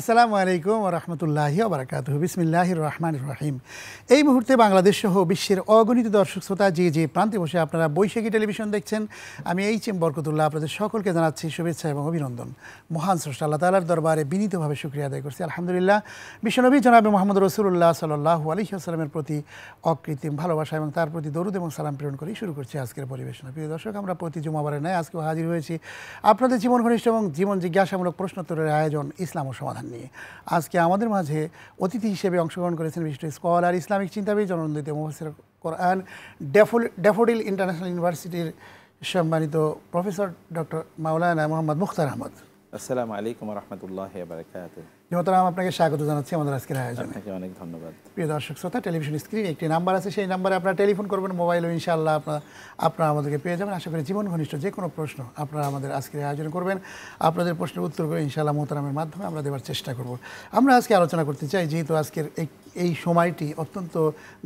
আসসালামু আলাইকুম ওয়া রাহমাতুল্লাহি ওয়া বারাকাতুহু। বিসমিল্লাহির রহমানির রহিম। এই মুহূর্তে বাংলাদেশ সহ বিশ্বের অগণিত দর্শক শ্রোতা যে প্রান্তে বসে আপনারা বৈশাখী টেলিভিশন দেখছেন, আমি এইচ.এম. বরকতুল্লাহ আপনাদের সকলকে জানাচ্ছি শুভেচ্ছা এবং অভিনন্দন। মহান স্রষ্টা আল্লাহ তাআলার দরবারে বিনীতভাবে শুকরিয়া আদায় করছি আলহামদুলিল্লাহ। বিশ্বনবী জনাবে মুহাম্মদ রাসূলুল্লাহ সাল্লাল্লাহু আলাইহি ওয়াসাল্লামের প্রতি অকৃত্রিম ভালোবাসা এবং তার প্রতি দরুদ এবং সালাম প্রেরণ করেই শুরু করছি আজকের পরিবেশনা। প্রিয় দর্শক, আমরা প্রতি জুমাবারের ন্যায় আজকেও হাজির হয়েছি আপনাদের জীবন ঘনিষ্ঠ এবং জীবন জিজ্ঞাসামূলক প্রশ্নোত্তরের আয়োজন ইসলাম ও সমাধান নিয়ে। আজকে আমাদের মাঝে অতিথি হিসেবে অংশগ্রহণ করেছেন বিশিষ্ট স্কলার, ইসলামিক চিন্তাবিদ, জননন্দিত মুফাসসির কোরআন, ড্যাফোডিল ইন্টারন্যাশনাল ইউনিভার্সিটির সম্মানিত প্রফেসর ডক্টর মাওলানা মোহাম্মদ মুখতার আহমদ। আসসালামু আলাইকুম ওয়া রাহমাতুল্লাহি ওয়া বারাকাতুহু। মোহতারাম, আপনাকে স্বাগত জানাচ্ছি আমাদের আজকের আয়োজনে। আপনাকে অনেক ধন্যবাদ। প্রিয় দর্শক শ্রোতা, টেলিভিশন স্ক্রিনে একটি নাম্বার আছে, সেই নাম্বারে আপনারা টেলিফোন করবেন, মোবাইলেও ইনশাআল্লাহ আপনারা আমাদেরকে পেয়ে যাবেন। আশা করি জীবন ঘনিষ্ঠ যে কোনো প্রশ্ন আপনারা আমাদের আজকের আয়োজন করবেন। আপনাদের প্রশ্নের উত্তর করে ইনশাআল্লাহ মোহতারামের মাধ্যমে আমরা দেওয়ার চেষ্টা করব। আমরা আজকে আলোচনা করতে চাই, যেহেতু আজকের এই সময়টি অত্যন্ত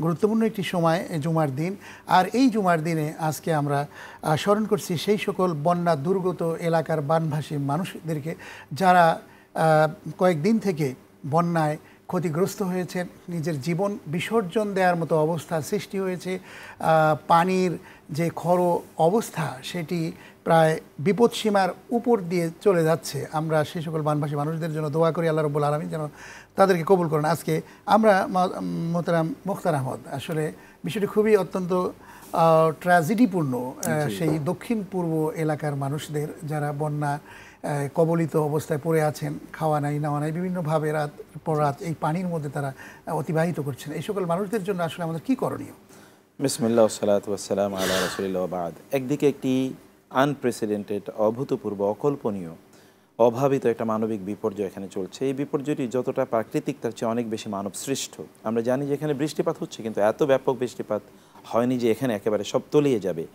গুরুত্বপূর্ণ একটি সময়, জুমার দিন। আর এই জুমার দিনে আজকে আমরা স্মরণ করছি সেই সকল বন্যা দুর্গত এলাকার বানভাসী মানুষদেরকে, যারা কয়েকদিন থেকে বন্যায় ক্ষতিগ্রস্ত হয়েছেন, নিজের জীবন বিসর্জন দেওয়ার মতো অবস্থা সৃষ্টি হয়েছে। পানির যে খর অবস্থা সেটি প্রায় বিপদসীমার উপর দিয়ে চলে যাচ্ছে। আমরা সেই সকল বানভাসী মানুষদের জন্য দোয়া করি, আল্লাহ রাব্বুল আলামিন যেন তাদেরকে কবুল করেন। আজকে আমরা মোহতারাম মুখতার আহমদ, আসলে বিষয়টি খুবই অত্যন্ত ট্র্যাজেডিপূর্ণ সেই দক্ষিণ পূর্ব এলাকার মানুষদের, যারা বন্যা কবলিত অবস্থায় পড়ে আছেন, খাওয়া নাই, নেওয়া নাই, বিভিন্নভাবে রাত পর রাত এই পানির মধ্যে তারা অতিবাহিত করছেন। এই সকল মানুষদের জন্য আসলে আমাদের কী করণীয়? বিসমিল্লাহ ওয়াসসালাতু ওয়াসসালামু আলা রাসূলিল্লাহ ওয়া বা'দ। একদিকে একটি আনপ্রেসিডেন্টেড, অভূতপূর্ব, অকল্পনীয়, অভাবিত একটা মানবিক বিপর্যয় এখানে চলছে। এই বিপর্যয়টি যতটা প্রাকৃতিক তার চেয়ে অনেক বেশি মানব সৃষ্ট। আমরা জানি যে এখানে বৃষ্টিপাত হচ্ছে, কিন্তু এত ব্যাপক বৃষ্টিপাত হয়নি যে এখানে একেবারে সব তলিয়ে যাবে।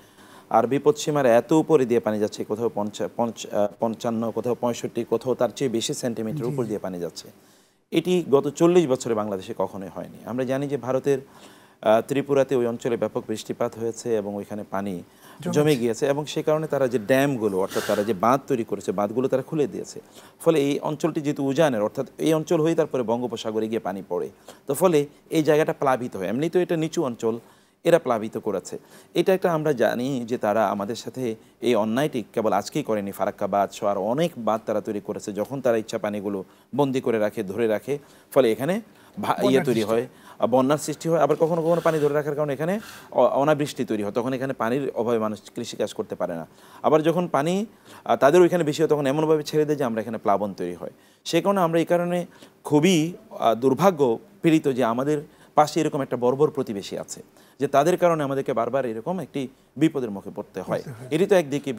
আর বিপদসীমার এত উপরে দিয়ে পানি যাচ্ছে, কোথাও 55, কোথাও 65, কোথাও তার চেয়ে বেশি সেন্টিমিটার উপর দিয়ে পানি যাচ্ছে। এটি গত 40 বছরে বাংলাদেশে কখনোই হয়নি। আমরা জানি যে ভারতের ত্রিপুরাতে ওই অঞ্চলে ব্যাপক বৃষ্টিপাত হয়েছে এবং ওইখানে পানি জমে গিয়েছে, এবং সে কারণে তারা যে ড্যামগুলো, অর্থাৎ তারা যে বাঁধ তৈরি করেছে, বাঁধগুলো তারা খুলে দিয়েছে। ফলে এই অঞ্চলটি যেহেতু উজানের, অর্থাৎ এই অঞ্চল হয়ে তারপরে বঙ্গোপসাগরে গিয়ে পানি পড়ে, তো ফলে এই জায়গাটা প্লাবিত হয়। এমনি তো এটা নিচু অঞ্চল, এরা প্লাবিত করেছে। এটা একটা আমরা জানি যে তারা আমাদের সাথে এই অন্যায়টি কেবল আজকেই করেনি, ফারাক্কা বাঁধ সহ আর অনেক বাঁধ তারা তৈরি করেছে, যখন তারা ইচ্ছা পানিগুলো বন্দি করে রাখে, ধরে রাখে, ফলে এখানে তৈরি হয়, বন্যার সৃষ্টি হয়। আবার কখনো কখনো পানি ধরে রাখার কারণে এখানে অনাবৃষ্টি তৈরি হয়, তখন এখানে পানির অভাবে মানুষ কৃষিকাজ করতে পারে না। আবার যখন পানি তাদের ওইখানে বেশি হয়, তখন এমনভাবে ছেড়ে দেয় যে আমরা এখানে প্লাবন তৈরি হয়। সে কারণে আমরা এই কারণে খুবই দুর্ভাগ্য পীড়িত যে আমাদের পাশে এরকম একটা বর্বর প্রতিবেশী আছে, যে তাদের কারণে আমাদেরকে বারবার এরকম একটি বিপদের মুখে পড়তে হয়। এটি তো একদিকে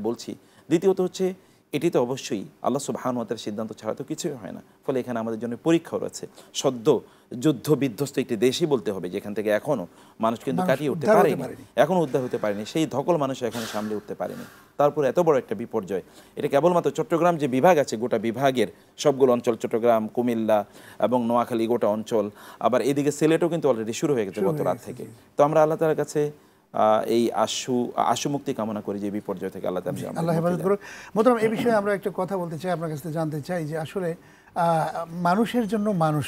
বলছি। দ্বিতীয়ত হচ্ছে, এটি তো অবশ্যই আল্লাহ সুবহানাহু ওয়া তাআলার সিদ্ধান্ত ছাড়া তো কিছুই হয় না। ফলে এখানে আমাদের জন্য পরীক্ষাও রয়েছে। সদ্য যুদ্ধ বিধ্বস্ত একটি দেশই বলতে হবে, যেখান থেকে এখনও মানুষ কিন্তু কাটিয়ে উঠতে পারেনি, এখনও উদ্ধার হতে পারেনি, সেই ধকল মানুষ এখানে সামলে উঠতে পারেনি। তারপরে এত বড় একটা বিপর্যয়, এটা কেবলমাত্র চট্টগ্রাম যে বিভাগ আছে, গোটা বিভাগের সবগুলো অঞ্চল, চট্টগ্রাম, কুমিল্লা এবং নোয়াখালী গোটা অঞ্চল, আবার এদিকে সিলেটও কিন্তু অলরেডি শুরু হয়ে গেছে গত রাত থেকে। তো আমরা আল্লাহ তাআলার কাছে এই আশু মুক্তি কামনা করি যে বিপর্যয় থেকে আল্লাহ হেফাজত করুন। মোহতারাম, এই বিষয়ে আমরা একটা কথা বলতে চাই, আপনার কাছে জানতে চাই যে আসলে মানুষের জন্য মানুষ,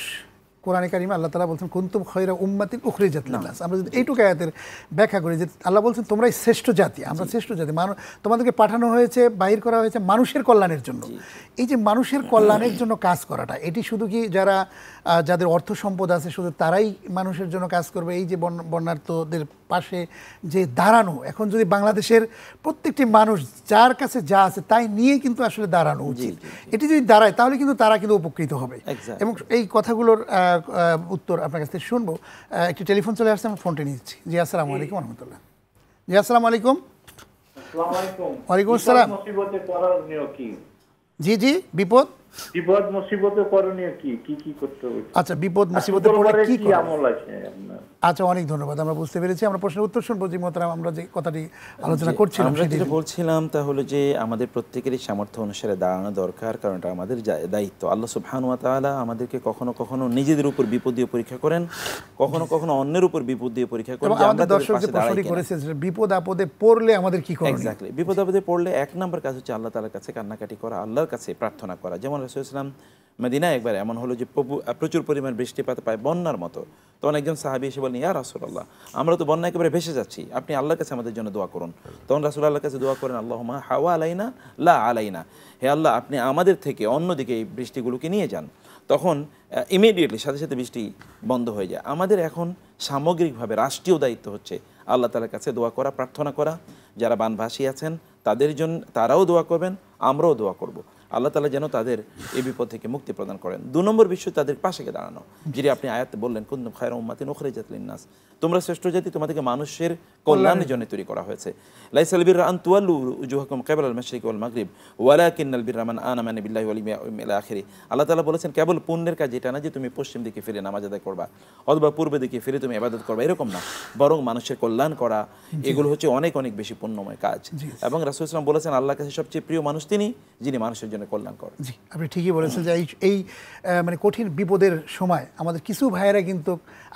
কোরআনে কারিমে আল্লাহ তাআলা বলছেন কুনতুম খায়রা উম্মাতিন উখরিজাত লিন-নাস। আমরা যদি এইটুকু আয়াতের ব্যাখ্যা করি যে আল্লাহ বলছেন তোমরাই শ্রেষ্ঠ জাতি, আমরা শ্রেষ্ঠ জাতি, তোমাদেরকে পাঠানো হয়েছে, বাহির করা হয়েছে মানুষের কল্যাণের জন্য। এই যে মানুষের কল্যাণের জন্য কাজ করাটা, এটি শুধু কি যাদের অর্থ সম্পদ আছে শুধু তারাই মানুষের জন্য কাজ করবে? এই যে বন্যার্তদের পাশে যে দাঁড়ানো, এখন যদি বাংলাদেশের প্রত্যেকটি মানুষ যার কাছে যা আছে তাই নিয়ে কিন্তু আসলে দাঁড়ানো উচিত, এটি যদি দাঁড়ায় তাহলে কিন্তু তারা কিন্তু উপকৃত হবে। এবং এই কথাগুলোর উত্তর আপনার কাছ থেকে শুনবো। একটি টেলিফোন চলে আসছে, আমি ফোনটি নিচ্ছি। জি, আসসালামু আলাইকুম রহমতুল্লাহ। জি, আসসালামু আলাইকুম। ওয়ালাইকুম আসসালাম। জি জি, বিপদ। বিপদ মুসিবতে করণীয় কি কি কি করতে হবে? আচ্ছা, বিপদ মুসিবতে পড়লে শুক্রবারে কি কি করবেন? আমল আছে আপনার? আচ্ছা, অনেক ধন্যবাদ, আমরা বুঝতে পেরেছি। আমরা প্রশ্নের উত্তর শুনবো জি মোহতারাম। আমরা যে কথাটি আলোচনা জি, করছিলাম আমরা সেটি যেটা বলছিলাম তা হলো যে আমাদের প্রত্যেকেরই সামর্থ্য অনুসারে দাঁড়ানো দরকার, কারণ এটা আমাদের দায়িত্ব। আল্লাহ সুবহানাহু ওয়া তাআলা আমাদেরকে কখনো কখনো নিজেদের উপর বিপদ দিয়ে পরীক্ষা করেন, কখনো কখনো অন্যের উপর বিপদ দিয়ে পরীক্ষা করেন, এবং যে আমরা আমাদের তাদের দর্শক যে পাশে দাঁড়াই প্রশ্নটি কিনা। করেছে যে বিপদ আপদে পড়লে আমাদের কি করণীয়? এক্স্যাক্টলি, বিপদ আপদে পড়লে এক নম্বর কাজ হচ্ছে আল্লাহ তাআলার কাছে কান্নাকাটি করা, আল্লাহর কাছে প্রার্থনা করা। যেমন রাসূলুল্লাহ সাল্লাল্লাহু আলাইহি ওয়াসাল্লাম মদিনায় একবার এমন হলো যে প্রচুর পরিমাণ বৃষ্টিপাত পায়, বন্যার মতো। তখন একজন সাহাবী এসে বলেন, ইয়া রাসূলুল্লাহ, আমরা তো বন্যা একেবারে ভেসে যাচ্ছি, আপনি আল্লাহর কাছে আমাদের জন্য দোয়া করুন। তখন রাসূল আল্লাহর কাছে দোয়া করেন, আল্লাহুম্মা হাওয়া আলাইনা লা আলাইনা, হে আল্লাহ, আপনি আমাদের থেকে অন্যদিকে এই বৃষ্টিগুলোকে নিয়ে যান। তখন ইমিডিয়েটলি সাথে সাথে বৃষ্টি বন্ধ হয়ে যায়। আমাদের এখন সামগ্রিকভাবে রাষ্ট্রীয় দায়িত্ব হচ্ছে আল্লাহ তাআলার কাছে দোয়া করা, প্রার্থনা করা। যারা বানভাসী আছেন তাদের জন্য তারাও দোয়া করবেন, আমরাও দোয়া করব, আল্লাহ তাআলা যেন তাদের এই বিপদ থেকে মুক্তি প্রদান করেন। 2 নম্বর বিষয় তাদের পাশে গিয়ে দাঁড়ানো, যেটি আপনি আয়াতে বললেন, কুনতুম খায়রা উম্মাতিন উখরিজাত লিন-নাস, তোমরা শ্রেষ্ঠ জাতি, তোমাদেরকে মানুষের কল্যাণের জন্য তৈরি করা হয়েছে। লাইসাল বিররা আন তুওয়াল্লু উজুহাকুম কিবালাল মাশরিকি ওয়াল মাগরিব ওয়ালাকিন্নাল বিররা মান আমানা বিল্লাহি ওয়াল ইয়াউমিল আখির। আল্লাহ তাআলা বলেছেন, কেবল পুণ্যের কাজ এটা না যে তুমি পশ্চিম দিকে ফিরে নামাজ আদায় করবা অথবা পূর্ব দিকে ফিরে তুমি ইবাদত করবা, এরকম না, বরং মানুষের কল্যাণ করা, এগুলো হচ্ছে অনেক অনেক বেশি পুণ্যময় কাজ। এবং রাসূল সাল্লাল্লাহু আলাইহি ওয়াসাল্লাম বলেছেন, আল্লাহর কাছে সবচেয়ে প্রিয় মানুষ তিনি, যিনি মানুষের জন্য কল্যাণ করেন। জি, আপনি ঠিকই বলেছেন যে এই মানে কঠিন বিপদের সময় আমাদের কিছু ভাইয়েরা কিন্তু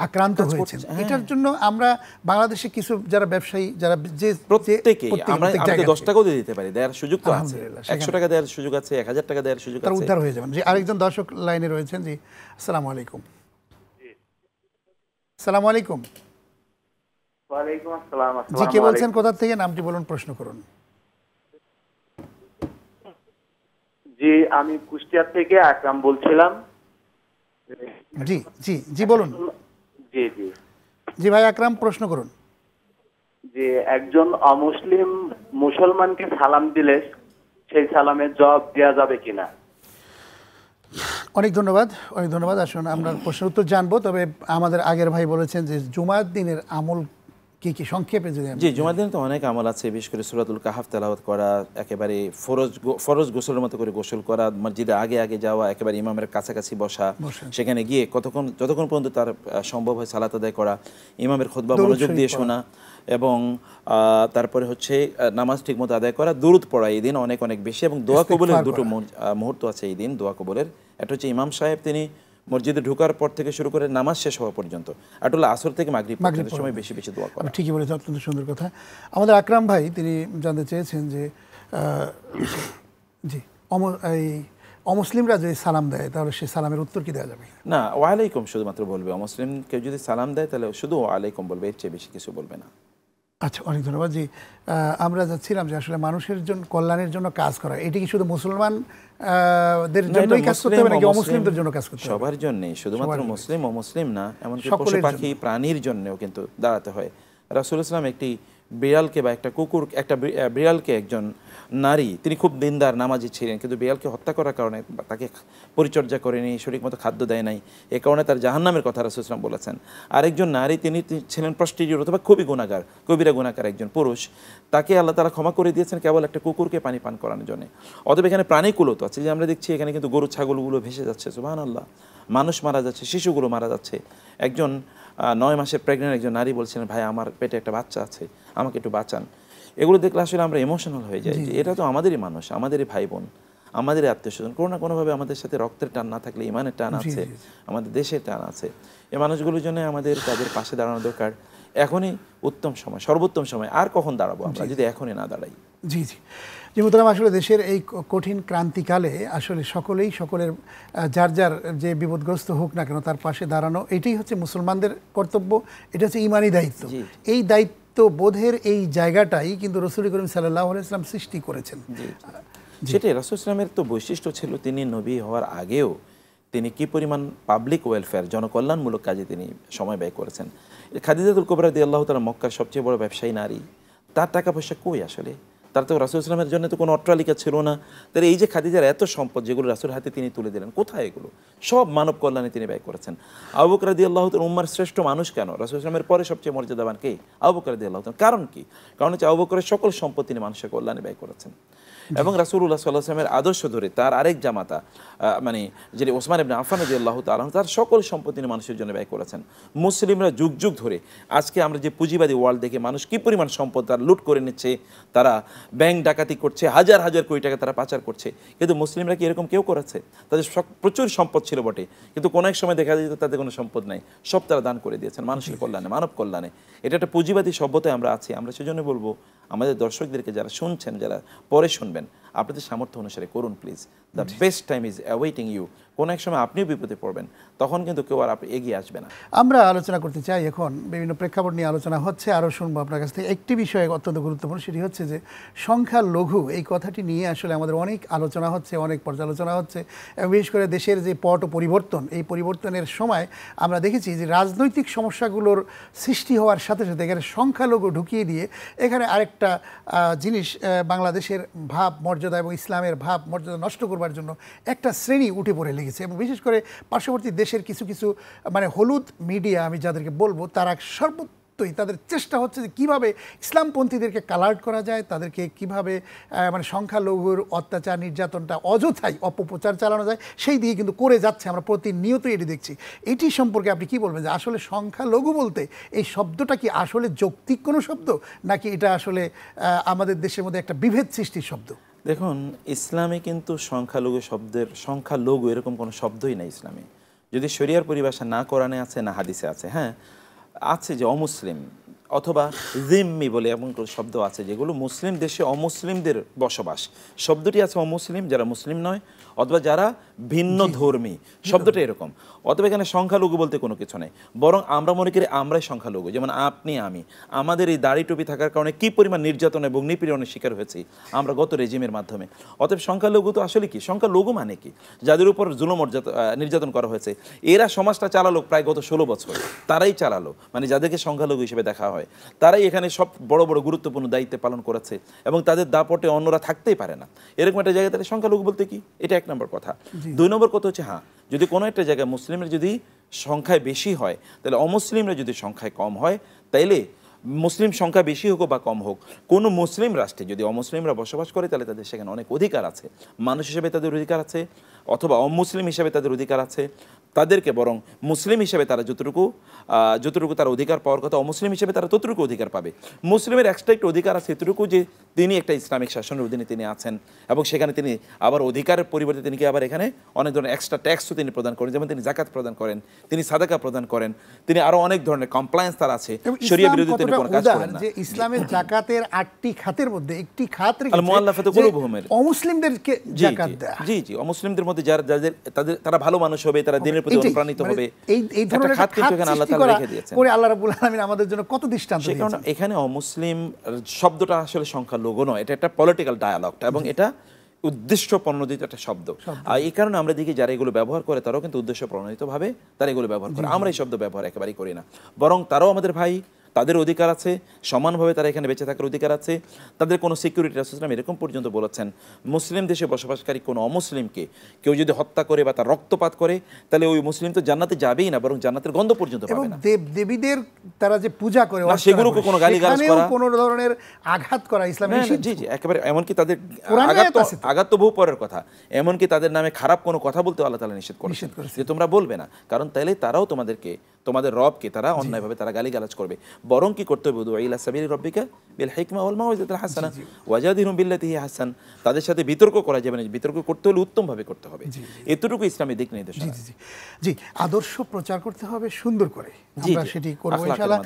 আক্রান্ত হয়েছেন। এটার জন্য আমরা বাংলাদেশে কিছু যারা ব্যবসায়ী, যারা যে প্রত্যেকে আমরা 10 টাকাও দিয়ে দিতে পারি, দেওয়ার সুযোগ তো আছে, আলহামদুলিল্লাহ, 100 টাকা দেওয়ার সুযোগ আছে, 1000 টাকা দেওয়ার সুযোগ তারা আছে, উদ্ধার হয়ে যাবেন। যে আরেকজন দর্শক লাইনে রয়েছেন। জি, আসসালামু আলাইকুম। আসসালামু আলাইকুম। ওয়ালাইকুম আসসালাম। জি, কে বলছেন, কোথা থেকে, নামটি বলুন, প্রশ্ন করুন। জি, আমি কুষ্টিয়া থেকে আকরাম বলছিলাম। জি জি জি বলুন। জি জি জি ভাই আকরাম, প্রশ্ন করুন। যে একজন অমুসলিম মুসলমানকে সালাম দিলে সেই সালামের জবাব দেওয়া যাবে কিনা? অনেক ধন্যবাদ, অনেক ধন্যবাদ। আসুন আমরা প্রশ্নের উত্তর জানবো, তবে আমাদের আগের ভাই বলেছেন যে জুমার দিনের আমল কি কি, সংক্ষেপে যদি জি, জুমার দিনে তো অনেক আমল আছে, বিশেষ করে সূরাতুল কাহাফ তেলাওয়াত করা, একেবারে ফরজ গোসলের মতো করে গোসল করা, মসজিদে আগে আগে যাওয়া, একেবারে ইমামের কাছাকাছি বসা, সেখানে গিয়ে যতক্ষণ পর্যন্ত তার সম্ভব হয় সালাত আদায় করা, ইমামের খুতবা মনোযোগ দিয়ে শোনা, এবং তারপরে হচ্ছে নামাজ ঠিকমতো আদায় করা, দুরূদ পড়া এই দিন অনেক অনেক বেশি, এবং দোয়া কবুলের দুটো মুহূর্ত আছে এই দিন দোয়া কবুলের। একটা হচ্ছে ইমাম সাহেব তিনি মসজিদে ঢোকার পর থেকে শুরু করে নামাজ শেষ হওয়া পর্যন্ত, আর হলো আসর থেকে মাগরিব পর্যন্ত সময় বেশি বেশি দোয়া করা। ঠিকই বলেছেন, অত্যন্ত সুন্দর কথা। আমাদের আকরাম ভাই তিনি জানতে চেয়েছেন যে জি এই অমুসলিমরা যদি সালাম দেয় তাহলে সেই সালামের উত্তর কি দেওয়া যাবে? না, ওয়ালাইকুম শুধুমাত্র বলবে। অমুসলিম কেউ যদি সালাম দেয় তাহলে শুধু ওয়ালাইকুম বলবে, এর চেয়ে বেশি কিছু বলবে না। আচ্ছা, অনেক ধন্যবাদ। জি, আমরা যাচ্ছিলাম যে আসলে মানুষের জন্য কল্যাণের জন্য কাজ করা, এটি কি শুধু মুসলমানদের জন্যই কাজ করতে হবে নাকি অমুসলিমদের জন্য কাজ করতে হবে? সবার জন্যই, শুধুমাত্র মুসলিম ও মুসলিম না, এমনকি পশু পাখি প্রাণীর জন্যও কিন্তু দাঁড়াতে হয়। রাসূলুল্লাহ সাল্লাল্লাহু আলাইহি ওয়াসাল্লাম একটি বিড়ালকে বা একটা কুকুর, একটা বিড়ালকে, একজন নারী, তিনি খুব দিনদার নামাজি ছিলেন, কিন্তু বিড়ালকে হত্যা করার কারণে তাকে পরিচর্যা করেনি, সঠিক মতো খাদ্য দেয় নাই, এ কারণে তার জাহান্নামের কথা রাসূলুল্লাহ সাল্লাল্লাহু আলাইহি ওয়াসাল্লাম বলেছেন। আরেকজন নারী, তিনি ছিলেন প্রস্টিটিউট অথবা খুবই গুনাহগার, কবিরা গুনাহগার একজন পুরুষ, তাকে আল্লাহ তাআলা ক্ষমা করে দিয়েছেন কেবল একটা কুকুরকে পানি পান করানোর জন্য। অতএব এখানে প্রাণীকুলও তো আছে, যে আমরা দেখছি এখানে কিন্তু গরু ছাগলগুলো ভেসে যাচ্ছে, সুবহানাল্লাহ, মানুষ মারা যাচ্ছে, শিশুগুলো মারা যাচ্ছে। একজন 9 মাসের প্রেগনেন্ট একজন নারী বলছিলেন, ভাই আমার পেটে একটা বাচ্চা আছে, আমাকে একটু বাঁচান। এগুলো দেখলে আসলে আমরা ইমোশনাল হয়ে যাই, যে এটা তো আমাদেরই মানুষ, আমাদেরই ভাই বোন, আমাদের আত্মীয় স্বজন, কোনো না কোনোভাবে আমাদের সাথে রক্তের টান না থাকলে ইমানের টান আছে, আমাদের দেশের টান আছে। এই মানুষগুলোর জন্য আমাদের তাদের পাশে দাঁড়ানো দরকার। এখনই উত্তম সময়, সর্বোত্তম সময়। আর কখন দাঁড়াবো আমরা যদি এখনই না দাঁড়াই? জি জি জি মুহতারাম, আসলে দেশের এই কঠিন ক্রান্তিকালে আসলে সকলের যার যার যে বিপদগ্রস্ত হোক না কেন তার পাশে দাঁড়ানো, এটাই হচ্ছে মুসলমানদের কর্তব্য, এটা হচ্ছে ইমানি দায়িত্ব। এই দায়িত্ব বোধের এই জায়গাটাই কিন্তু রাসূল করিম সাল্লাল্লাহু আলাইহি ওয়াসাল্লাম সৃষ্টি করেছেন। সেটাই রাসূল ইসলামের তো বৈশিষ্ট্য ছিল, তিনি নবী হওয়ার আগেও তিনি কি পরিমাণ পাবলিক ওয়েলফেয়ার, জনকল্যাণমূলক কাজে তিনি সময় ব্যয় করেছেন। খাদিজাতুল কুবরা রাদিয়াল্লাহু তাআলা মক্কার সবচেয়ে বড় ব্যবসায়ী নারী, তার টাকা পয়সা কই আসলে? তার তো রাসূল ইসলামের জন্য তো কোনো অট্টালিকা ছিল না। তাহলে এই যে খাদিজার এত সম্পদ যেগুলো রাসূলের হাতে তিনি তুলে দিলেন, কোথায় এগুলো? সব মানব কল্যাণে তিনি ব্যয় করেছেন। আবু বকর রাদিয়াল্লাহু তাআলা উম্মার শ্রেষ্ঠ মানুষ কেন? রাসূল ইসলামের পরে সবচেয়ে মর্যাদাবান কে? আবু বকর রাদিয়াল্লাহু তাআলা। কারণ কি? কারণ হচ্ছে আবু বকরের সকল সম্পদ তিনি মানুষের কল্যাণে ব্যয় করেছেন। এবং রাসূলুল্লাহ সাল্লাল্লাহু আলাইহি ওয়াসাল্লামের আদর্শ ধরে তার আরেক জামাতা মানে যিনি ওসমান ইবনে আফফান রাদিয়াল্লাহু তাআলা তার সকল সম্পদ তিনি মানুষের জন্য ব্যয় করেছেন। মুসলিমরা যুগ যুগ ধরে আজকে আমরা যে পুঁজিবাদী ওয়ার্ল্ড দেখে মানুষ কি পরিমাণ সম্পদ তারা লুট করে নিচ্ছে, তারা ব্যাংক ডাকাতি করছে, হাজার হাজার কোটি টাকা তারা পাচার করছে, কিন্তু মুসলিমরা কি এরকম কেউ করেছে? তাদের প্রচুর সম্পদ ছিল বটে, কিন্তু কোনো এক সময় দেখা যেত তাদের কোনো সম্পদ নাই, সব তারা দান করে দিয়েছেন মানুষের কল্যাণে, মানব কল্যাণে। এটা একটা পুঁজিবাদী সভ্যতায় আমরা আছি। আমরা সেজন্য বলবো আমাদের দর্শকদেরকে, যারা শুনছেন, যারা পরে শুনবেন, আপনাদের সামর্থ্য অনুসারে করুন please. The best time is awaiting you. কোনো এক সময় আপনিও বিপদে পড়বেন, তখন কিন্তু কেউ আর আপনি এগিয়ে আসবে না। আমরা আলোচনা করতে চাই, এখন বিভিন্ন প্রেক্ষাপট নিয়ে আলোচনা হচ্ছে, আরও শুনবো আপনার কাছ থেকে। একটি বিষয় অত্যন্ত গুরুত্বপূর্ণ, সেটি হচ্ছে যে সংখ্যালঘু এই কথাটি নিয়ে আসলে আমাদের অনেক আলোচনা হচ্ছে, অনেক পর্যালোচনা হচ্ছে, এবং বিশেষ করে দেশের যে পট পরিবর্তন, এই পরিবর্তনের সময় আমরা দেখেছি যে রাজনৈতিক সমস্যাগুলোর সৃষ্টি হওয়ার সাথে সাথে এখানে সংখ্যালঘু ঢুকিয়ে দিয়ে এখানে আরেকটা জিনিস বাংলাদেশের ভাব মর্যাদা এবং ইসলামের ভাব মর্যাদা নষ্ট করবার জন্য একটা শ্রেণী উঠে পড়ে লেগেছে। এবং বিশেষ করে পার্শ্ববর্তী দেশের কিছু কিছু মানে হলুদ মিডিয়া আমি যাদেরকে বলবো, তারা সর্বত্রই তাদের চেষ্টা হচ্ছে যে কীভাবে ইসলামপন্থীদেরকে কালার্ট করা যায়, তাদেরকে কিভাবে মানে সংখ্যালঘুর অত্যাচার নির্যাতনটা অযথাই অপপ্রচার চালানো যায়, সেই দিকে কিন্তু করে যাচ্ছে। আমরা প্রতিনিয়তই এটি দেখছি। এটি সম্পর্কে আপনি কি বলবেন যে আসলে সংখ্যালঘু বলতে এই শব্দটা কি আসলে যৌক্তিক কোনো শব্দ, নাকি এটা আসলে আমাদের দেশের মধ্যে একটা বিভেদ সৃষ্টির শব্দ? দেখুন, ইসলামে কিন্তু সংখ্যালঘু শব্দের, সংখ্যালঘু এরকম কোনো শব্দই নাই ইসলামে। যদি শরিয়ার পরিভাষা না কোরআনে আছে না হাদিসে আছে। হ্যাঁ, আছে যে অমুসলিম অথবা জিম্মি বলে এমন কোনো শব্দ আছে, যেগুলো মুসলিম দেশে অমুসলিমদের বসবাস। শব্দটি আছে অমুসলিম, যারা মুসলিম নয়, অথবা যারা ভিন্ন ধর্মী, শব্দটা এরকম। অথবা এখানে সংখ্যালঘু বলতে কোনো কিছু নেই, বরং আমরা মনে করি আমরাই সংখ্যালঘু। যেমন আপনি, আমি, আমাদের এই দাড়ি টুপি থাকার কারণে কী পরিমাণ নির্যাতন এবং নিপীড়নের শিকার হয়েছি আমরা গত রেজিমের মাধ্যমে। অতএব সংখ্যালঘু তো আসলে কি? সংখ্যালঘু মানে কি? যাদের উপর জুলুম নির্যাতন করা হয়েছে, এরা সমাজটা চালালো প্রায় গত 16 বছর, তারাই চালালো। মানে যাদেরকে সংখ্যালঘু হিসেবে দেখা হয়, তারাই এখানে সব বড় বড় গুরুত্বপূর্ণ দায়িত্ব পালন করেছে, এবং তাদের দাপটে অন্যরা থাকতেই পারে না। এরকম একটা জায়গায় তাহলে সংখ্যালঘু বলতে কি? এটা এক নম্বর কথা। 2 নম্বর কথা হচ্ছে, হ্যাঁ, যদি কোনো একটা জায়গায় মুসলিমরা যদি সংখ্যায় বেশি হয়, তাহলে অমুসলিমরা যদি সংখ্যায় কম হয়, তাইলে মুসলিম সংখ্যা বেশি হোক বা কম হোক, কোনো মুসলিম রাষ্ট্রে যদি অমুসলিমরা বসবাস করে, তাহলে তাদের সেখানে অনেক অধিকার আছে। মানুষ হিসেবে তাদের অধিকার আছে, অথবা অমুসলিম হিসেবে তাদের অধিকার আছে। তাদেরকে বরং মুসলিম হিসেবে তারা যতটুকু তার অধিকার পাওয়ার কথা, অমুসলিম হিসেবে তারা ততটুকু অধিকার পাবে। মুসলিমের এক্সট্রা একটা অধিকার আছে এতটুকু, যে তিনি একটা ইসলামিক শাসনের অধীনে তিনি আছেন, এবং সেখানে তিনি আবার অধিকারের পরিবর্তে তিনি কি আবার এখানে অনেক ধরনের এক্সট্রা ট্যাক্সও তিনি প্রদান করেন। যেমন তিনি জাকাত প্রদান করেন, তিনি সাদাকা প্রদান করেন, তিনি আরো অনেক ধরনের কমপ্লায়েন্স তার আছে। শরিয়া বিরোধী তিনি কোনো কাজ করেন না। যে ইসলামের জাকাতের 8টি খাতের মধ্যে একটি খাত আল মুআল্লাফাতু কুলুবুহুমের অমুসলিমদেরকে জাকাত দেয়া। জি জি, অমুসলিমদের মধ্যে যাদের তারা ভালো মানুষ হবে, তারা দিনের প্রতি অনুপ্রাণিত হবে, এই ধরনের খাত কিন্তু এখানে আল্লাহ তাআলা রেখে দিয়েছেন। পরে আল্লাহ রাব্বুল আলামিন আমাদের জন্য কত দৃষ্টান্ত দিয়েছেন। কারণ এখানে অমুসলিম শব্দটা আসলে সংখ্যালঘু নয়, এটা একটা পলিটিক্যাল ডায়ালগ, এবং এটা উদ্দেশ্য প্রণোদিত একটা শব্দ। আর এই কারণে আমরা দেখি যারা এগুলো ব্যবহার করে, তারাও কিন্তু উদ্দেশ্য প্রণোদিতভাবে তারা এগুলো ব্যবহার করে। আমরা এই শব্দ ব্যবহার একেবারেই করি না, বরং তারাও আমাদের ভাই, তাদের অধিকার আছে, সমানভাবে তারা এখানে বেঁচে থাকার অধিকার আছে, তাদের কোনো সিকিউরিটি রাসূল সাল্লাল্লাহু আলাইহি ওয়াসাল্লাম এরকম পর্যন্ত বলেছেন, মুসলিম দেশে বসবাসকারী কোনো অমুসলিমকে কেউ যদি হত্যা করে বা তার রক্তপাত করে, তাহলে ওই মুসলিম তো জান্নাতে যাবেই না, বরং জান্নাতের গন্ধ পর্যন্ত পাবে না। দেব দেবীদের তারা যে পূজা করে, সেগুলোকে কোনো গালিগালাজ করা, কোনো ধরনের আঘাত করা ইসলামে নিষিদ্ধ। জি জি, একেবারে। এমনকি তাদের আঘাত তো বহু পরের কথা, এমনকি তাদের নামে খারাপ কোনো কথা বলতে আল্লাহ তাআলা নিষেধ করেছেন যে তোমরা বলবে না, কারণ তাইলে তারাও তোমাদের রবকে তারা অন্যায়ভাবে তারা গালিগালাজ করবে। বরং কি করতে হবে? উদউ ইলা সাবিলি রাব্বিকা বিল হিকমা ওয়াল মাউইযাতিল হাসানা ওয়াজাদিহুম বিল্লাতি হিয়া আহসান। তাদের সাথে বিতর্ক করা যাবে না, বিতর্ক করতে হলে উত্তমভাবে করতে হবে। এতটুকু ইসলামের দিক নির্দেশ। জি, আদর্শ প্রচার করতে হবে সুন্দর করে, আমরা সেটি করব ইনশাআল্লাহ।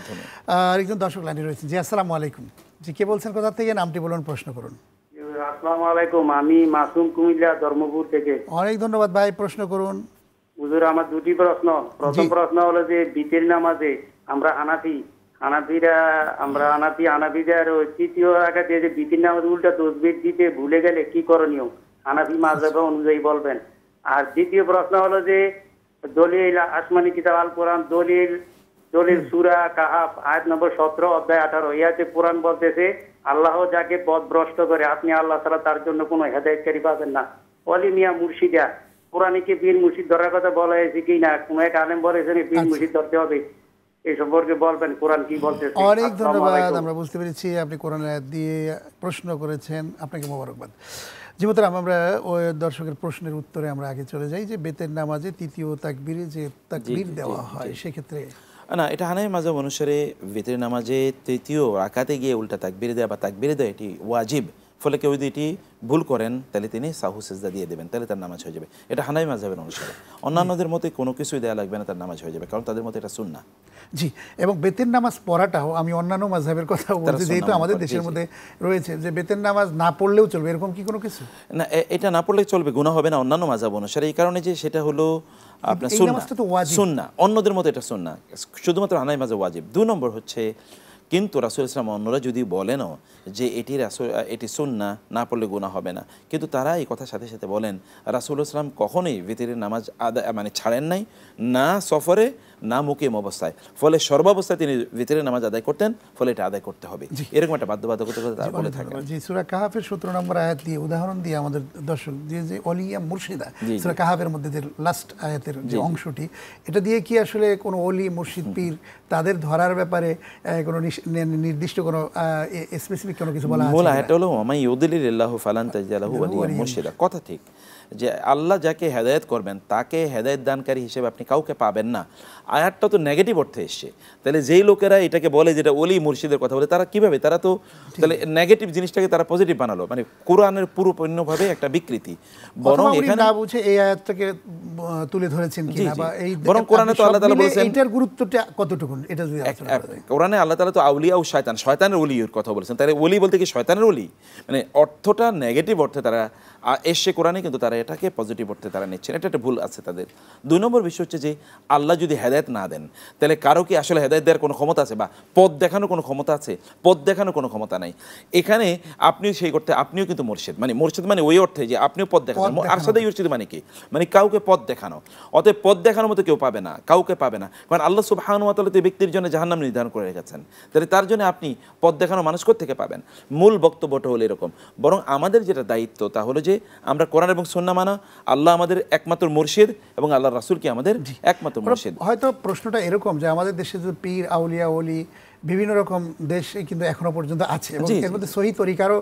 আরেকজন দর্শক লাইনে রয়েছেন। জি, আসসালামু আলাইকুম। জি, কে বলছেন, কোথা থেকে? নামটি বলুন, প্রশ্ন করুন। আসসালামু আলাইকুম, আমি মাসুম, কুমিল্লা ধর্মপুর থেকে। অনেক ধন্যবাদ ভাই, প্রশ্ন করুন। হুজুর, আমার দুটি প্রশ্ন। প্রথম প্রশ্ন হলো যে বিতের নামাজে আমরা হানাফিদের তৃতীয় রাকাতে যে বিতির নামাজ উল্টা তাকবীর দিতে ভুলে গেলে কি করণীয়? হানাফি মাযহাব অনুযায়ী বলবেন। আর দ্বিতীয় প্রশ্ন হলো যে দলিল আসমানি কিতাব আল কোরআন দলিল দলিল সূরা কাহাফ আয়াত নম্বর 17 অধ্যায় 18 ইয়াতে কোরআন বলতেছে আল্লাহ যাকে পথভ্রষ্ট করে আপনি আল্লাহ ছাড়া তার জন্য কোনো হেদায়েতকারী পাবেন না। ওয়ালি মিয়া মুর্শিদা কোরআনে কি পীর মুর্শিদ ধরার কথা বলা হয়েছে কি না? কোন এক আলেম বলেছেন পীর মুর্শিদ ধরতে হবে, এই সম্পর্কে বলবেন কোরআন কি বলতেছে? অনেক ধন্যবাদ, আমরা বুঝতে পেরেছি আপনি কোরআন আয়াত দিয়ে প্রশ্ন করেছেন, আপনাকে মোবারকবাদ। জি মোহতারাম, আমরা ওই দর্শকের প্রশ্নের উত্তরে আমরা আগে চলে যাই যে বেতের নামাজে তৃতীয় তাকবীরে যে তাকবীর দেওয়া হয় সেক্ষেত্রে না, এটা হানাফি মাযহাব অনুসারে ভিতরে নামাজে তৃতীয় রাকাতে গিয়ে উল্টা তাকবীর দেওয়া বা তাকবীর দেওয়া এটি ওয়াজিব। ফলে কেউ যদি এটি ভুল করেন তাহলে তিনি সাহু সিজদা দিয়ে দেবেন, তাহলে তার নামাজ হয়ে যাবে। এটা হানাফি মাযহাবের অনুসারে। অন্যান্যদের মতে কোনো কিছুই দেওয়া লাগবে না, তার নামাজ হয়ে যাবে, কারণ তাদের মতে এটা সুন্নাহ। জি, এবং বেতের নামাজ পড়াটাও আমি অন্যান্য মাযহাবের কথা বলছি, যেহেতু আমাদের দেশের মধ্যে রয়েছে যে বেতের নামাজ না পড়লেও চলবে, এরকম কি কোনো কিছু? না, এটা না পড়লে চলবে, গুনাহ হবে না অন্যান্য মাযহাব অনুসারে। এই কারণে যে সেটা হলো আপনার সুন্নাহ, অন্যদের মতো এটা সুন্নাহ, শুধুমাত্র হানাফি মাযহাব ওয়াজিব। 2 নম্বর হচ্ছে, কিন্তু রাসূল ইসলাম অন্যরা যদি বলেনও যে এটি সুন্নাহ, না পড়লে গুনাহ হবে না, কিন্তু তারা এই কথার সাথে সাথে বলেন রাসূল ইসলাম কখনোই ভিতরের নামাজ মানে ছাড়েন নাই, না সফরে না মুকিম অবস্থায়। ফলে সর্বাবস্থায় তিনি ভিতরের নামাজ আদায় করতেন, ফলে এটা আদায় করতে হবে, এরকম একটা বাধ্যবাধকতা তারা বলে থাকেন। জি, সূরা কাহাফের 17 নম্বর আয়াত দিয়ে উদাহরণ দিয়ে আমাদের দর্শক যে ওলিয়া মুর্শিদা, সূরা কাহাফের মধ্যে যে লাস্ট আয়াতের যে অংশটি, এটা দিয়ে কি আসলে কোনো ওলি মুর্শিদ পীর তাদের ধরার ব্যাপারে কোনো নির্দিষ্ট কোনো স্পেসিফিক কোনো কিছু বলা আছে? মূল আয়াতটা হলো ওয়ামাই ইউদ্লিলিল্লাহু ফালান তাজিদা লাহু ওয়ালিয়্যান মুরশিদা। কথা ঠিক যে আল্লাহ যাকে হেদায়েত করবেন তাকে হেদায়েত দানকারী হিসেবে আপনি কাউকে পাবেন না। আয়াতটা তো নেগেটিভ অর্থে এসছে, তাহলে যেই লোকেরা এটাকে বলে যেটা ওলি মুর্শিদের কথা বলে, তারা কিভাবে, তারা তো তাহলে নেগেটিভ জিনিসটাকে তারা পজিটিভ বানালো, মানে কোরআনের পুরোপূর্ণভাবে একটা বিকৃতি। বরং এখানে না বুঝে এই আয়াতটাকে তুলে ধরেছেন কিনা, বা এই বরং কোরআনে তো আল্লাহ তাআলা বলেছেন এটার গুরুত্বটা কতটুকু, এটা যদি কোরআনে আল্লাহ তাআলা তো আউলিয়া ও শয়তানের ওলির কথা বলেছেন। তাহলে ওলি বলতে কি শয়তানের ওলি? মানে অর্থটা নেগেটিভ অর্থে তারা এসে কোরআনে, কিন্তু তারা এটাকে পজিটিভ অর্থে তারা নিচ্ছেন, এটা একটা ভুল আছে তাদের। 2 নম্বর বিষয় হচ্ছে যে আল্লাহ যদি হেদায়েত না দেন, তাহলে কারো কি আসলে হেদায়েত দেওয়ার কোনো ক্ষমতা আছে, বা পথ দেখানোর কোনো ক্ষমতা আছে? পথ দেখানোর কোনো ক্ষমতা নাই। এখানে আপনিও সেই করতে, আপনিও কিন্তু মুর্শিদ, মানে মুর্শিদ মানে ওই অর্থে যে আপনিও পথ দেখানো। আরশাদে ইউরশিদ মানে কি? মানে কাউকে পথ দেখানো। অতএব পথ দেখানোর মতো কেউ পাবে না, কাউকে পাবে না, কারণ আল্লাহ সুবহানাহু ওয়া তাআলা তো ব্যক্তির জন্য জাহান্নাম নির্ধারণ করে রেখেছেন। তাহলে তার জন্য আপনি পথ দেখানো মানুষ কোত্থেকে পাবেন? মূল বক্তব্যটা হলো এরকম। বরং আমাদের যেটা দায়িত্ব তা হলো যে আমরা কোরআন এবং সুন্নাহ মানা, আল্লাহ আমাদের একমাত্র মুর্শিদ এবং আল্লাহর রাসূল কি আমাদের একমাত্র মুর্শিদ। হয়তো প্রশ্নটা এরকম যে আমাদের দেশে যে পীর আউলিয়া ওলি বিভিন্ন রকম দেশে কিন্তু এখনো পর্যন্ত আছে, এবং এর মধ্যে সহি তরিকারও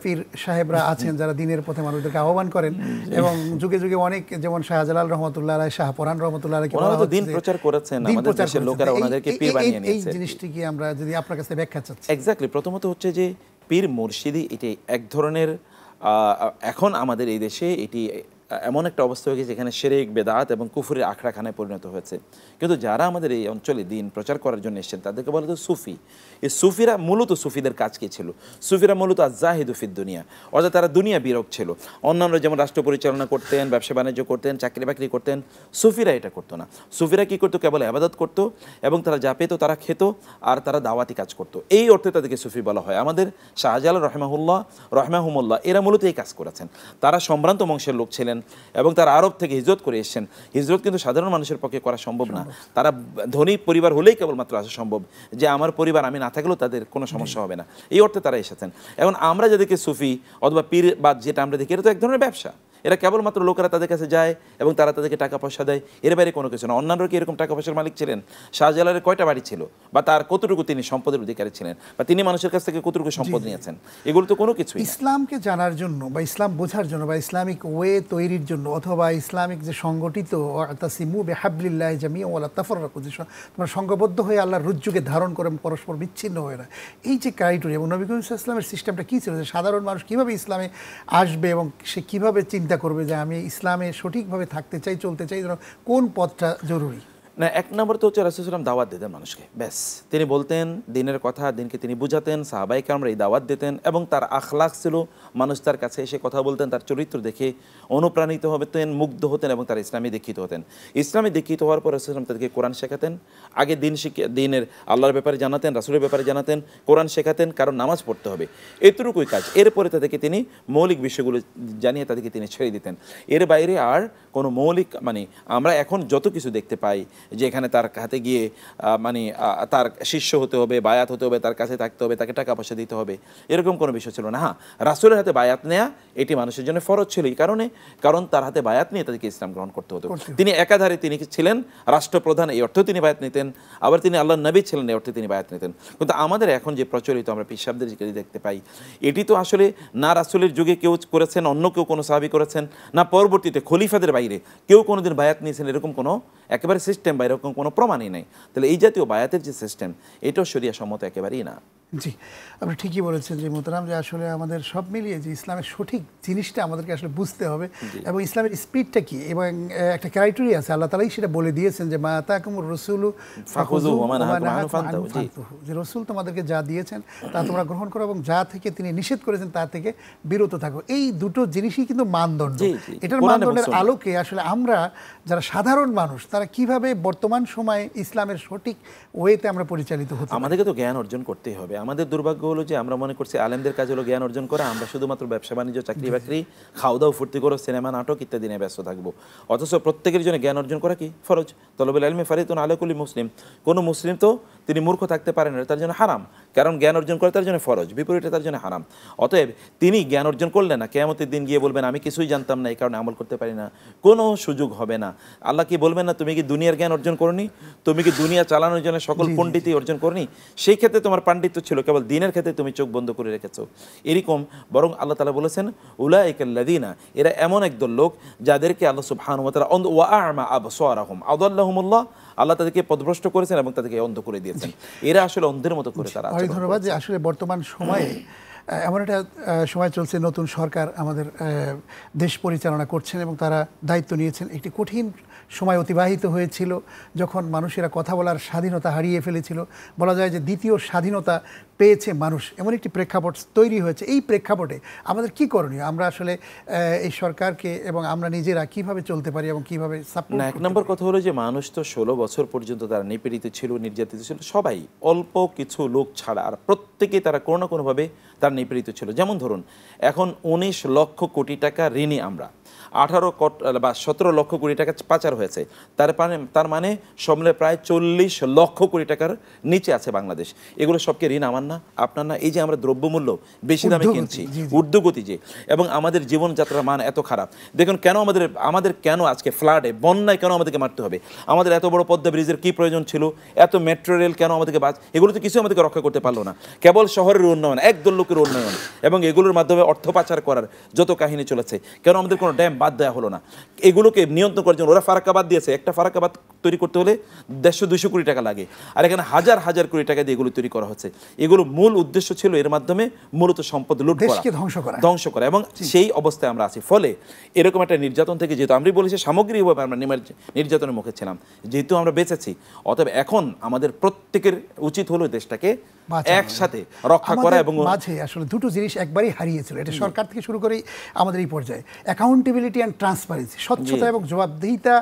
পীর সাহেবরা আছেন যারা দিনের পথে মানুষদেরকে আহ্বান করেন, এবং যুগে যুগে অনেক, যেমন শাহজালাল রহমতুল্লাহ আলাইহি, শাহপরান রহমতুল্লাহ আলাইহি দিন প্রচার করেছেন, আমাদের দেশের লোকেরা ওনাদেরকে পীর বানিয়ে নিয়েছে। এই জিনিসটি কি আমরা যদি আপনার কাছে ব্যাখ্যা চাচ্ছি? এক্স্যাক্টলি, প্রথমত হচ্ছে যে পীর মুর্শিদি এটি এক ধরনের, এখন আমাদের এই দেশে এটি এমন একটা অবস্থা হয়ে গেছে যেখানে শিরক, বেদাত এবং কুফরের আখড়াখানায় পরিণত হয়েছে। কিন্তু যারা আমাদের এই অঞ্চলে দিন প্রচার করার জন্য এসেছেন তাদেরকে বলা হতো সুফি। এই সুফিরা মূলত, সুফিদের কাজ কী ছিল? সুফিরা মূলত আজ-জাহিদু ফিদ দুনিয়া, অর্থাৎ তারা দুনিয়া বিরোগ ছিল। অন্যান্য যেমন রাষ্ট্র পরিচালনা করতেন, ব্যবসা বাণিজ্য করতেন, চাকরি বাকরি করতেন, সুফিরা এটা করতো না। সুফিরা কী করতো? কেবল ইবাদত করতো, এবং তারা যা পেত তারা খেত, আর তারা দাওয়াতি কাজ করতো। এই অর্থে তাদেরকে সুফি বলা হয়। আমাদের শাহজালাল রহমাহুমুল্লাহ এরা মূলত এই কাজ করেছেন। তারা সম্ভ্রান্ত বংশের লোক ছিলেন, এবং তারা আরব থেকে হিজরত করে এসেছেন। হিজরত কিন্তু সাধারণ মানুষের পক্ষে করা সম্ভব না। তারা ধনী পরিবার হলেই কেবলমাত্র আসা সম্ভব, যে আমার পরিবার আমি না থাকলেও তাদের কোনো সমস্যা হবে না, এই অর্থে তারা এসেছেন। এখন আমরা যাদেরকে সুফি অথবা পীর বা যেটা আমরা দেখি, এটা তো এক ধরনের ব্যবসা। এরা কেবলমাত্র লোকেরা তাদের কাছে যায় এবং তারা তাদেরকে টাকা পয়সা দেয়, এর বাইরে কোনো কিছু না। অন্যান্যরা কি এরকম টাকা পয়সার মালিক ছিলেন? শাহজালালের কয়টা বাড়ি ছিল, বা তার কতটুকু তিনি সম্পদের অধিকারী ছিলেন, বা তিনি মানুষের কাছ থেকে কতটুকু সম্পদ নিয়েছেন? এগুলো তো কোনো কিছুই না। ইসলামকে জানার জন্য বা ইসলাম বোঝার জন্য বা ইসলামিক ওয়ে তৈরির জন্য, অথবা ইসলামিক যে সংগঠিত তাসিমু বিহাবলিল্লাহি জামিআন ওয়ালা তাফাররাকু, যে তোমরা সংঘবদ্ধ হয়ে আল্লাহর রজ্জুকে ধারণ করে পরস্পর বিচ্ছিন্ন হয়ে না, এই যে ক্রাইটেরিয়া এবং নবী করিম সাল্লাল্লাহু আলাইহি ওয়াসাল্লামের সিস্টেমটা কী ছিল, যে সাধারণ মানুষ কীভাবে ইসলামে আসবে এবং সে কীভাবে চিন্তা করবে যে আমি ইসলামে সঠিকভাবে থাকতে চাই, চলতে চাই, কোন পথটা জরুরি? না, এক নম্বর তো হচ্ছে রাসূল সাল্লাল্লাহু আলাইহি ওয়াসাল্লাম দাওয়াত দিতেন মানুষকে, ব্যাস। তিনি বলতেন দিনের কথা, দিনকে তিনি বুঝাতেন, সাহাবায়ে কেরামরা এই দাওয়াত দিতেন, এবং তার আখলাক ছিল, মানুষ তার কাছে এসে কথা বলতেন, তার চরিত্র দেখে অনুপ্রাণিত হতেন, মুগ্ধ হতেন, এবং তার ইসলামে দীক্ষিত হতেন। ইসলামে দীক্ষিত হওয়ার পর রাসূল সাল্লাল্লাহু আলাইহি ওয়াসাল্লাম তাদেরকে কোরআন শেখাতেন। আগে দিনের আল্লাহর ব্যাপারে জানাতেন, রাসূলের ব্যাপারে জানাতেন, কোরআন শেখাতেন, কারণ নামাজ পড়তে হবে, এতটুকুই কাজ। এরপরে তাদেরকে তিনি মৌলিক বিষয়গুলো জানিয়ে তাদেরকে তিনি ছেড়ে দিতেন। এর বাইরে আর কোনো মৌলিক, মানে আমরা এখন যত কিছু দেখতে পাই, যে এখানে তার হাতে গিয়ে মানে তার শিষ্য হতে হবে, বায়াত হতে হবে, তার কাছে থাকতে হবে, তাকে টাকা পয়সা দিতে হবে, এরকম কোনো বিষয় ছিল না। হ্যাঁ, রাসূলের হাতে বায়াত নেওয়া এটি মানুষের জন্য ফরজ ছিল, এই কারণে কারণ তার হাতে বায়াত নিয়ে তাদেরকে ইসলাম গ্রহণ করতে হতো। তিনি একাধারে তিনি ছিলেন রাষ্ট্রপ্রধান, এই অর্থে তিনি বায়াত নিতেন, আবার তিনি আল্লাহর নবী ছিলেন, এই অর্থে তিনি বায়াত নিতেন। কিন্তু আমাদের এখন যে প্রচলিত আমরা পিসাবদের দেখতে পাই, এটি তো আসলে না রাসূলের যুগে কেউ করেছেন, অন্য কেউ কোনো সাহাবী করেছেন, না পরবর্তীতে খলিফাদের বাইরে কেউ কোনোদিন বায়াত নিয়েছেন, এরকম কোনো একেবারে সিস্টেম বা এরকম কোনো প্রমাণই নেই। তাহলে এই জাতীয় বায়াতের যে সিস্টেম, এটাও শরিয়া সম্মত একেবারেই না। জি, আপনি ঠিকই বলেছেন যে মোহতারাম, যে আসলে আমাদের সব মিলিয়ে যে ইসলামের সঠিক জিনিসটা আমাদেরকে আসলে বুঝতে হবে এবং ইসলামের স্পিডটা কি, এবং একটা ক্রাইটেরিয়া আছে, আল্লাহ তাআলাই সেটা বলে দিয়েছেন যে মা আতাকুমুর রাসূলু ফাখুযুহু ওয়া মা নাহাকুম আনহু ফান্তাহু, যে রাসূল তোমাদেরকে যা দিয়েছেন তা তোমরা গ্রহণ করো এবং যা থেকে তিনি নিষেধ করেছেন তা থেকে বিরত থাকো। এই দুটো জিনিসই কিন্তু মানদণ্ড। এটার মানদণ্ডের আলোকে আসলে আমরা যারা সাধারণ মানুষ তারা কিভাবে বর্তমান সময়ে ইসলামের সঠিক ওয়েতে আমরা পরিচালিত হতে, আমাদেরকে তো জ্ঞান অর্জন করতেই হবে। আমাদের দুর্ভাগ্য হলো যে আমরা মনে করছি আলেমদের কাজ হলো জ্ঞান অর্জন করা, আমরা শুধুমাত্র ব্যবসা বাণিজ্য, চাকরি বাকরি, খাওয়া দাওয়া, ফুর্তি করো, সিনেমা, নাটক ইত্যাদি নিয়ে ব্যস্ত থাকবো। অথচ প্রত্যেকের জন্য জ্ঞান অর্জন করা কি ফরজ। তলবুল ইলমি ফারিদুন আলা কুল্লি মুসলিম, কোনো মুসলিম তো তিনি মূর্খ থাকতে পারেন না, তার জন্য হারাম, কারণ জ্ঞান অর্জন করা তার জন্য ফরজ, বিপরীতে তার জন্য হারাম। অতএব তিনি জ্ঞান অর্জন করলেন না, কিয়ামতের দিন গিয়ে বলবেন আমি কিছুই জানতাম না, এই কারণে আমল করতে পারি না, কোনো সুযোগ হবে না। আল্লাহ কি বলবেন না তুমি কি দুনিয়ার জ্ঞান অর্জন করনি, তুমি কি দুনিয়া চালানোর জন্য সকল পণ্ডিতই অর্জন করনি, সেই ক্ষেত্রে তোমার পাণ্ডিত্য ছিল, কেবল দিনের ক্ষেত্রে তুমি চোখ বন্ধ করে রেখেছো, এরকম। বরং আল্লাহ তাআলা বলেছেন উলাইকাল্লাযীনা, এরা এমন একদল লোক যাদেরকে আল্লাহ সুবহানাহু ওয়া তাআলা ওয়া আ'মা আবসারহুম আদাল্লাহুমুল্লাহ, আল্লাহ তাদেরকে পথভ্রষ্ট করেছেন এবং তাদেরকে অন্ধ করে দিয়েছেন। এরা আসলে অন্ধের মতো করে তারা। অনেক ধন্যবাদ। যে আসলে বর্তমান সময়ে এমন একটা সময় চলছে, নতুন সরকার আমাদের দেশ পরিচালনা করছেন এবং তারা দায়িত্ব নিয়েছেন। একটি কঠিন সময় অতিবাহিত হয়েছিল যখন মানুষেরা কথা বলার স্বাধীনতা হারিয়ে ফেলেছিল, বলা যায় যে দ্বিতীয় স্বাধীনতা পেয়েছে মানুষ, এমন একটি প্রেক্ষাপট তৈরি হয়েছে। এই প্রেক্ষাপটে আমাদের কি করণীয়, আমরা আসলে এই সরকারকে এবং আমরা নিজেরা কিভাবে চলতে পারি এবং কিভাবে সাপোর্ট? না, এক নম্বর কথা হলো যে মানুষ তো 16 বছর পর্যন্ত তারা নিপীড়িত ছিল, নির্যাতিত ছিল, সবাই, অল্প কিছু লোক ছাড়া, আর প্রত্যেকেই তারা কোনো না কোনোভাবে তারা নিপীড়িত ছিল। যেমন ধরুন এখন 19 লক্ষ কোটি টাকা ঋণী আমরা, 17 লক্ষ কোটি টাকা পাচার হয়েছে, তার মানে সমলে প্রায় 40 লক্ষ কোটি টাকার নিচে আছে বাংলাদেশ। এগুলো সবকে ঋণ আমার না, আপনার না। এই যে আমরা দ্রব্যমূল্য বেশি দামে কিনছি, ঊর্ধ্বগতি যে, এবং আমাদের জীবনযাত্রার মান এত খারাপ। দেখুন কেন আমাদের কেন আজকে ফ্লাডে, বন্যায় কেন আমাদেরকে মারতে হবে? আমাদের এত বড় পদ্মা ব্রিজের কি প্রয়োজন ছিল? এত মেট্রো রেল কেন আমাদেরকে এগুলো তো কিছু আমাদেরকে রক্ষা করতে পারলো না। কেবল শহরের উন্নয়ন, একদল লোকের উন্নয়ন, এবং এগুলোর মাধ্যমে অর্থ পাচার করার যত কাহিনী চলেছে। কেন আমাদের কোনো ড্যাম বাদ দেওয়া হলো না? এগুলোকে নিয়ন্ত্রণ করার জন্য ওরা ফারাক্কাবাদ দিয়েছে, একটা ফারাক্কাবাদ তৈরি করতে হলে 150-200 কোটি টাকা লাগে, আর এখানে হাজার হাজার কোটি টাকা দিয়ে এগুলো তৈরি করা হচ্ছে। এগুলো মূল উদ্দেশ্য ছিল এর মাধ্যমে মূলত সম্পদ লুট করা, ধ্বংস করা, এবং সেই অবস্থায় আমরা আছি। ফলে এরকম একটা নির্যাতন থেকে, যেহেতু আমরা বলেছি সামগ্রিকভাবে আমরা নির্যাতনের মুখে ছিলাম, যেহেতু আমরা বেঁচেছি, অতএব এখন আমাদের প্রত্যেকের উচিত হলো দেশটাকে একসাথে রক্ষা করা। এবং মাঝে আসলে দুটো জিনিস একবারই হারিয়েছিল, এটা সরকার থেকে শুরু করেই আমাদের এই পর্যায়ে, অ্যাকাউন্টেবিলিটি অ্যান্ড ট্রান্সপারেন্সি, স্বচ্ছতা এবং জবাবদিহিতা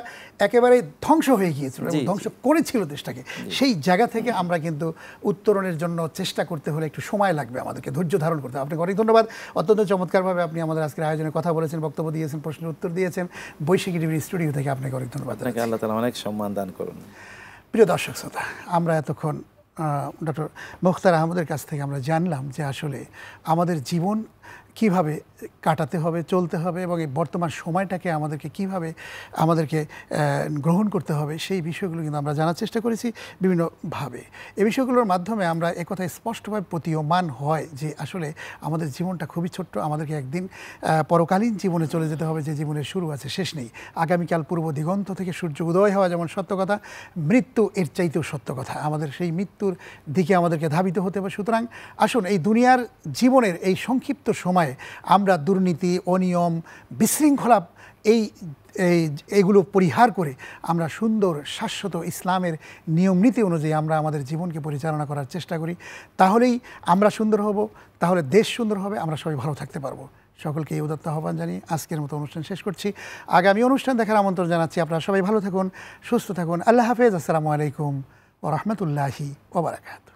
একেবারে ধ্বংস হয়ে গিয়েছিল এবং ধ্বংস করেছিল দেশটাকে। সেই জায়গা থেকে আমরা কিন্তু উত্তরণের জন্য চেষ্টা করতে হলে একটু সময় লাগবে, আমাদেরকে ধৈর্য ধারণ করতে হবে। আপনাকে অনেক ধন্যবাদ, অত্যন্ত চমৎকারভাবে আপনি আমাদের আজকের আয়োজনে কথা বলেছেন, বক্তব্য দিয়েছেন, প্রশ্নের উত্তর দিয়েছেন। বৈশাখী টিভির স্টুডিও থেকে আপনাকে অনেক ধন্যবাদ। আল্লাহ তাআলা অনেক সম্মান দান করুন। প্রিয় দর্শক শ্রোতা, আমরা এতক্ষণ ডক্টর মুখতার আহমদের কাছ থেকে আমরা জানলাম যে আসলে আমাদের জীবন কিভাবে কাটাতে হবে, চলতে হবে, এবং এই বর্তমান সময়টাকে আমাদেরকে গ্রহণ করতে হবে, সেই বিষয়গুলো কিন্তু আমরা জানার চেষ্টা করেছি বিভিন্নভাবে। এই বিষয়গুলোর মাধ্যমে আমরা একথায় স্পষ্টভাবে প্রতীয়মান হয় যে আসলে আমাদের জীবনটা খুবই ছোট্ট, আমাদেরকে একদিন পরকালীন জীবনে চলে যেতে হবে, যে জীবনের শুরু আছে শেষ নেই। আগামীকাল পূর্ব দিগন্ত থেকে সূর্য উদয় হওয়া যেমন সত্য কথা, মৃত্যু এর চাইতেও সত্য কথা। আমাদের সেই মৃত্যুর দিকে আমাদেরকে ধাবিত হতে হবে। সুতরাং আসুন এই দুনিয়ার জীবনের এই সংক্ষিপ্ত সময়ে আমরা দুর্নীতি, অনিয়ম, বিশৃঙ্খলা এইগুলো পরিহার করে আমরা সুন্দর শাশ্বত ইসলামের নিয়মনীতি অনুযায়ী আমরা আমাদের জীবনকে পরিচালনা করার চেষ্টা করি। তাহলেই আমরা সুন্দর হব, তাহলে দেশ সুন্দর হবে, আমরা সবাই ভালো থাকতে পারবো। সকলকে এই উদাত্ত আহ্বান জানিয়ে আজকের মতো অনুষ্ঠান শেষ করছি। আগামী অনুষ্ঠান দেখার আমন্ত্রণ জানাচ্ছি। আপনারা সবাই ভালো থাকুন, সুস্থ থাকুন। আল্লাহ হাফেজ। আসসালামু আলাইকুম ওয়া রাহমাতুল্লাহি ওয়া বারাকাতুহু।